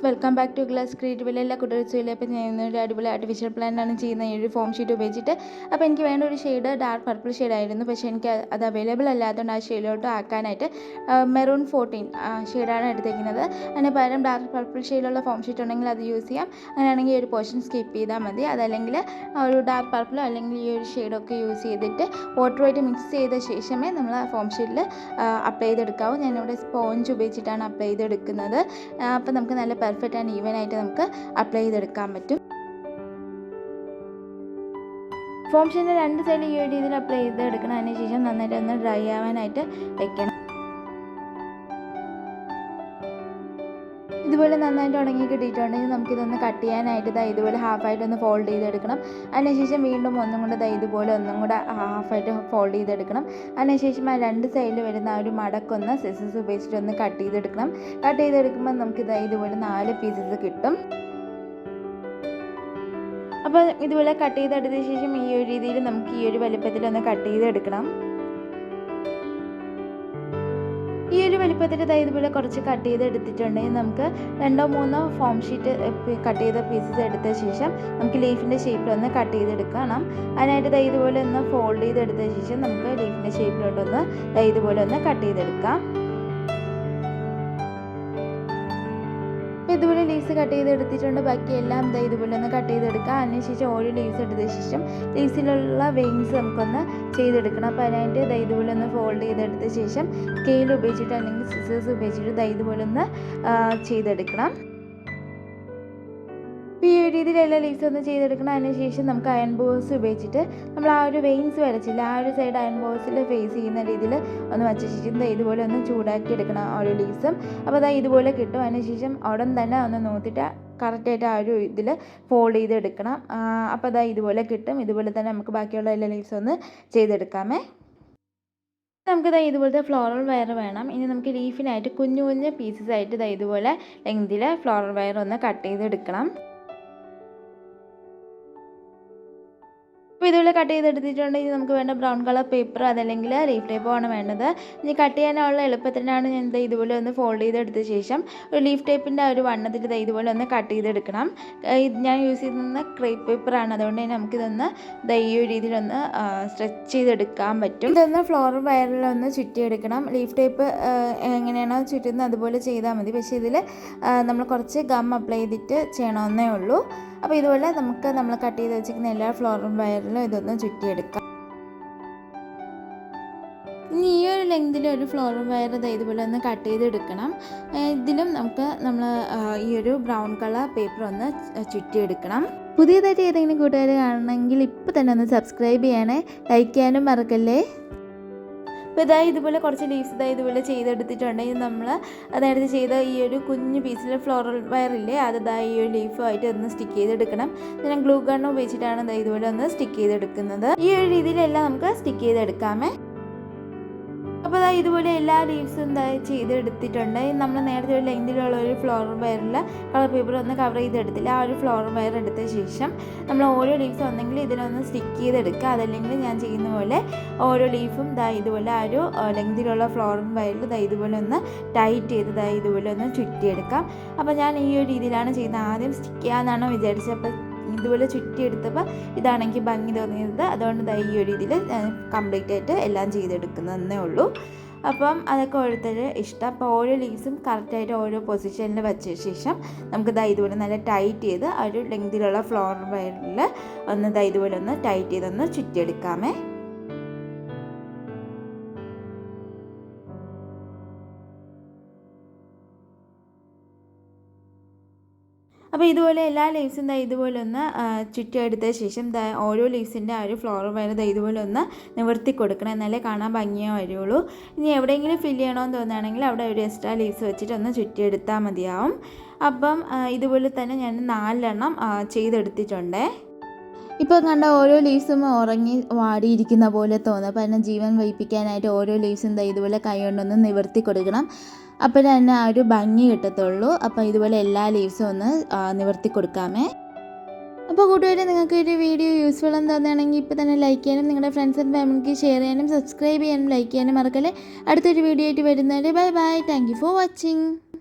Welcome back to glass ക്രിയേറ്റീവിലെ എല്ലാ കുട്ടികൾക്കും ഇപ്പോൾ ഞാൻ ഒരു അടിപൊളി ആർട്ടിഫിഷ്യൽ പ്ലാന്റാണ് ചെയ്യുന്നത് ഈ ഒരു ഫോം ഷീറ്റ് ഉപയോഗിച്ചിട്ട്. അപ്പോൾ എനിക്ക് വേണ്ട ഒരു ഷെയ്ഡ് ഡാർക്ക് പർപ്പിൾ ഷെയ്ഡായിരുന്നു, പക്ഷേ എനിക്ക് അത് അവൈലബിൾ അല്ലാത്തതുകൊണ്ട് ആ ഷെയ്ഡിലോട്ട് ആക്കാനായിട്ട് മെറൂൺ 14 ഷെയ്ഡാണ് എടുത്തിരിക്കുന്നത്. അതിന് പകരം ഡാർക്ക് പർപ്പിൾ ഷെയ്ഡിലുള്ള ഫോം ഷീറ്റ് ഉണ്ടെങ്കിൽ അത് യൂസ് ചെയ്യാം. അങ്ങനെയാണെങ്കിൽ ഒരു പോർഷൻ സ്കിപ്പ് ചെയ്താൽ മതി. അതല്ലെങ്കിൽ ഒരു ഡാർക്ക് പർപ്പിളോ അല്ലെങ്കിൽ ഈ ഒരു ഷെയ്ഡൊക്കെ യൂസ് ചെയ്തിട്ട് വാട്ടറുമായിട്ട് മിക്സ് ചെയ്ത ശേഷമേ നമ്മൾ ആ ഫോം ഷീറ്റിൽ അപ്ലൈ ചെയ്തെടുക്കാവൂ. ഞാനിവിടെ സ്പോഞ്ച് ഉപയോഗിച്ചിട്ടാണ് അപ്ലൈ ചെയ്തെടുക്കുന്നത്. അപ്പോൾ നമുക്ക് നല്ല പെർഫെക്റ്റ് ആൻഡ് ഈവൻ ആയിട്ട് നമുക്ക് അപ്ലൈ ചെയ്തെടുക്കാൻ പറ്റും. ഫോം ഷീറ്റിൻ്റെ 2 സൈഡിൽ ഈ ഒരു രീതിയിൽ അപ്ലൈ ചെയ്തെടുക്കണം. അതിന് ശേഷം നന്നായിട്ട് ഒന്ന് ഡ്രൈ ആവാനായിട്ട് വെക്കണം. ഇതുപോലെ നന്നായിട്ട് ഉണങ്ങി കിട്ടിയിട്ടുണ്ടെങ്കിൽ നമുക്കിതൊന്ന് കട്ട് ചെയ്യാനായിട്ട് ഇതുപോലെ ഹാഫായിട്ടൊന്ന് ഫോൾഡ് ചെയ്തെടുക്കണം. അതിനുശേഷം വീണ്ടും ഒന്നും കൂടെ ഇതുപോലെ ഒന്നും കൂടെ ഹാഫായിട്ട് ഫോൾഡ് ചെയ്തെടുക്കണം. അതിനുശേഷം ആ 2 സൈഡിൽ വരുന്ന ആ ഒരു മടക്കൊന്ന് സിസേഴ്സ് ഉപയോഗിച്ചിട്ട് ഒന്ന് കട്ട് ചെയ്തെടുക്കണം. കട്ട് ചെയ്തെടുക്കുമ്പോൾ നമുക്ക് ഇതുപോലെ 4 പീസസ് കിട്ടും. അപ്പോൾ ഇതുപോലെ കട്ട് ചെയ്തെടുത്ത ശേഷം ഈ ഒരു രീതിയിൽ നമുക്ക് ഈ ഒരു വലുപ്പത്തിലൊന്ന് കട്ട് ചെയ്തെടുക്കണം. ഈ ഒരു വലിപ്പത്തിൽ ഇതുപോലെ കുറച്ച് കട്ട് ചെയ്ത് എടുത്തിട്ടുണ്ടെങ്കിൽ നമുക്ക് 2-3 ഫോം ഷീറ്റ് കട്ട് ചെയ്ത പീസസ് എടുത്ത ശേഷം നമുക്ക് ലീഫിൻ്റെ ഷേപ്പിലൊന്ന് കട്ട് ചെയ്തെടുക്കണം. അതിനായിട്ട് ഇതുപോലെ ഒന്ന് ഫോൾഡ് ചെയ്തെടുത്ത ശേഷം നമുക്ക് ലീഫിൻ്റെ ഷേപ്പിലോട്ടൊന്ന് ഇതുപോലെ ഒന്ന് കട്ട് ചെയ്തെടുക്കാം. ഇതുപോലെ ലീവ്സ് കട്ട് ചെയ്തെടുത്തിട്ടുണ്ട്. ബാക്കിയെല്ലാം ഇതുപോലെ ഒന്ന് കട്ട് ചെയ്തെടുക്കുക. അതിനുശേഷം ഓരോ ലീവ്സ് എടുത്ത ശേഷം ലീവ്സിലുള്ള വെയിൻസ് നമുക്കൊന്ന് ചെയ്തെടുക്കണം. അപ്പോൾ അതിനായിട്ട് ഇതുപോലെ ഒന്ന് ഫോൾഡ് ചെയ്തെടുത്ത ശേഷം സ്കെയിൽ ഉപയോഗിച്ചിട്ട് അല്ലെങ്കിൽ സിസേഴ്സ് ഉപയോഗിച്ചിട്ട് ഇതുപോലെ ഒന്ന് ചെയ്തെടുക്കണം. ഈ ഒരു രീതിയിൽ എല്ലാ ലീവ്സ് ഒന്ന് ചെയ്തെടുക്കണം. അതിനുശേഷം നമുക്ക് അയൺ ബോക്സ് ഉപയോഗിച്ചിട്ട് നമ്മൾ ആ ഒരു വെയിൻസ് വരച്ചില്ല ആ ഒരു സൈഡ് അയൺ ബോക്സിൽ ഫേസ് ചെയ്യുന്ന രീതിയിൽ ഒന്ന് വച്ച ശേഷം ഇതുപോലെ ഒന്ന് ചൂടാക്കി എടുക്കണം ഓരോ ലീവ്സും. അപ്പോൾ ഇതുപോലെ കിട്ടും. അതിനുശേഷം ഉടൻ തന്നെ ഒന്ന് നോക്കിയിട്ട് കറക്റ്റായിട്ട് ആ ഒരു ഇതിൽ ഫോൾഡ് ചെയ്തെടുക്കണം. അപ്പോൾ ഇതുപോലെ കിട്ടും. ഇതുപോലെ തന്നെ നമുക്ക് ബാക്കിയുള്ള എല്ലാ ലീവ്സും ഒന്ന് ചെയ്തെടുക്കാമേ. നമുക്ക് ഇതുപോലത്തെ ഫ്ലോറൽ വയർ വേണം. ഇനി നമുക്ക് ലീഫിനായിട്ട് കുഞ്ഞു കുഞ്ഞു പീസസ് ആയിട്ട് ഇതുപോലെ ലെങ്തിൽ ഫ്ലോറൽ വയർ ഒന്ന് കട്ട് ചെയ്തെടുക്കണം. അപ്പോൾ ഇതുപോലെ കട്ട് ചെയ്തെടുത്തിട്ടുണ്ടെങ്കിൽ നമുക്ക് വേണ്ട ബ്രൗൺ കളർ പേപ്പർ അതല്ലെങ്കിൽ ലീഫ് ടേപ്പോ ആണ് വേണ്ടത്. ഇനി കട്ട് ചെയ്യാനുള്ള എളുപ്പത്തിനാണ് ഞാൻ ഇതുപോലെ ഒന്ന് ഫോൾഡ് ചെയ്തെടുത്ത ശേഷം ഒരു ലീഫ് ടേപ്പിൻ്റെ ഒരു വണ്ണത്തിൽ ഇതുപോലെ ഒന്ന് കട്ട് ചെയ്തെടുക്കണം. ഞാൻ യൂസ് ചെയ്യുന്ന ക്രേപ്പ് പേപ്പറാണ്, അതുകൊണ്ട് തന്നെ നമുക്കിതൊന്ന് ഈ ഒരു രീതിയിലൊന്ന് സ്ട്രെച്ച് ചെയ്തെടുക്കാൻ പറ്റും. ഇതൊന്ന് ഫ്ലോറൽ വയറിലൊന്ന് ചുറ്റിയെടുക്കണം. ലീഫ് ടേപ്പ് എങ്ങനെയാണോ ചുറ്റുന്നത് അതുപോലെ ചെയ്താൽ മതി, പക്ഷേ ഇതിൽ നമ്മൾ കുറച്ച് ഗം അപ്ലൈ ചെയ്തിട്ട് ചെയ്യണമെന്നേ ഉള്ളൂ. അപ്പോൾ ഇതുപോലെ നമ്മൾ കട്ട് ചെയ്ത് വെച്ചിരിക്കുന്ന എല്ലാ ഫ്ലോറൽ വയറിലും ഇതൊന്ന് ചുറ്റിയെടുക്കാം. ഇനി ഈ ഒരു ലെങ്തിൽ ഒരു ഫ്ലോറൽ വയർ ഇതുപോലെ ഒന്ന് കട്ട് ചെയ്തെടുക്കണം. ഇതിലും നമ്മൾ ഈ ഒരു ബ്രൗൺ കളർ പേപ്പർ ഒന്ന് ചുറ്റിയെടുക്കണം. പുതിയതായിട്ട് ഏതെങ്കിലും കൂട്ടുകാർ കാണണമെങ്കിൽ ഇപ്പോൾ തന്നെ ഒന്ന് സബ്സ്ക്രൈബ് ചെയ്യണേ, ലൈക്ക് ചെയ്യാനും മറക്കല്ലേ. അപ്പോൾ ഇതുപോലെ കുറച്ച് ലീവ്സ് ഇതുപോലെ ചെയ്തെടുത്തിട്ടുണ്ടെങ്കിൽ നമ്മൾ നേരത്തെ ചെയ്ത ഈ ഒരു കുഞ്ഞു പീസിൽ ഫ്ലോറൽ വയറില്ലേ അത് ഈ ഒരു ലീഫുമായിട്ട് ഒന്ന് സ്റ്റിക്ക് ചെയ്തെടുക്കണം. ഞാൻ ഗ്ലൂ ഗൺ ഉപയോഗിച്ചിട്ടാണ് ഇതുപോലെ ഒന്ന് സ്റ്റിക്ക് ചെയ്തെടുക്കുന്നത്. ഈ ഒരു രീതിയിലെല്ലാം നമുക്ക് സ്റ്റിക്ക് ചെയ്തെടുക്കാമേ. അപ്പോൾ ഇതുപോലെ എല്ലാ ലീവ്സും ചെയ്തെടുത്തിട്ടുണ്ട്. നമ്മൾ നേരത്തെ ഒരു ലെങ്തിലുള്ള ഒരു ഫ്ലോറൽ വയറിൽ കളർ പേപ്പർ ഒന്ന് കവർ ചെയ്തെടുത്തില്ല. ആ ഒരു ഫ്ലോറൽ വയർ എടുത്ത ശേഷം നമ്മൾ ഓരോ ലീവ്സും ഒന്നെങ്കിൽ ഇതിലൊന്ന് സ്റ്റിക്ക് ചെയ്തെടുക്കുക, അതല്ലെങ്കിൽ ഞാൻ ചെയ്യുന്ന പോലെ ഓരോ ലീഫും ഇതുപോലെ ആ ഒരു ലെങ്തിലുള്ള ഫ്ലോറൽ വയറിൽ ഇതുപോലെ ഒന്ന് ടൈറ്റ് ചെയ്ത് ഇതുപോലെ ഒന്ന് ചുറ്റിയെടുക്കാം. അപ്പോൾ ഞാൻ ഈ ഒരു രീതിയിലാണ് ചെയ്യുന്നത്. ആദ്യം സ്റ്റിക്ക് ചെയ്യാമെന്നാണ് വിചാരിച്ചത്. അപ്പോൾ ഇതുപോലെ ചുറ്റിയെടുത്തപ്പോൾ ഇതാണ് എനിക്ക് ഭംഗി തോന്നിയത്. അതുകൊണ്ട് ഈ ഒരു രീതിയിൽ കംപ്ലീറ്റ് ആയിട്ട് എല്ലാം ചെയ്തെടുക്കുന്നതേ ഉള്ളൂ. അപ്പം അതൊക്കെ ഓരോരുത്തർ ഇഷ്ടം. അപ്പോൾ ഓരോ ലീവ്സും കറക്റ്റായിട്ട് ഓരോ പൊസിഷനിൽ വെച്ച ശേഷം നമുക്ക് ഇതുപോലെ നല്ല ടൈറ്റ് ചെയ്ത് ആ ഒരു ലെങ്തിലുള്ള ഫ്ലോറൽ വയറിൽ ഒന്ന് ഇതുപോലെ ഒന്ന് ടൈറ്റ് ചെയ്തൊന്ന് ചുറ്റിയെടുക്കാമേ. അപ്പോൾ ഇതുപോലെ എല്ലാ ലീവ്സും ഇതുപോലെ ഒന്ന് ചുറ്റിയെടുത്ത ശേഷം ഓരോ ലീവ്സിൻ്റെ ആ ഒരു ഫ്ലോറൽ വയർ ഇതുപോലെ ഒന്ന് നിവർത്തി കൊടുക്കണം, എന്നാലേ കാണാൻ ഭംഗിയോ വരുള്ളൂ. ഇനി എവിടെയെങ്കിലും ഫില്ല് ചെയ്യണമെന്ന് തോന്നുകയാണെങ്കിൽ അവിടെ ഒരു എക്സ്ട്രാ ലീവ്സ് വെച്ചിട്ട് ഒന്ന് ചുറ്റിയെടുത്താൽ മതിയാവും. അപ്പം ഇതുപോലെ തന്നെ ഞാൻ 4 എണ്ണം ചെയ്തെടുത്തിട്ടുണ്ട്. ഇപ്പോൾ കണ്ട ഓരോ ലീവ്സും ഉറങ്ങി വാടിയിരിക്കുന്ന പോലെ തോന്നും. അപ്പോൾ അതിനെ ജീവൻ വഹിപ്പിക്കാനായിട്ട് ഓരോ ലീവ്സും ഇതുപോലെ കൈ കൊണ്ടൊന്ന് നിവർത്തി കൊടുക്കണം. അപ്പോൾ തന്നെ ആ ഒരു ഭംഗി കിട്ടത്തുള്ളൂ. അപ്പോൾ ഇതുപോലെ എല്ലാ ലീവ്സും ഒന്ന് നിവർത്തി കൊടുക്കാമേ. അപ്പോൾ കൂട്ടുകാരെ, നിങ്ങൾക്ക് ഒരു വീഡിയോ യൂസ്ഫുൾ എന്ന് തോന്നുകയാണെങ്കിൽ ഇപ്പോൾ തന്നെ ലൈക്ക് ചെയ്യാനും നിങ്ങളുടെ ഫ്രണ്ട്സ് ആൻഡ് ഫാമിലിക്ക് ഷെയർ ചെയ്യാനും സബ്സ്ക്രൈബ് ചെയ്യാനും ലൈക്ക് ചെയ്യാനും മറക്കല്ലേ. അടുത്തൊരു വീഡിയോ ആയിട്ട് വരുന്നവരെ bye bye. Thank you for watching.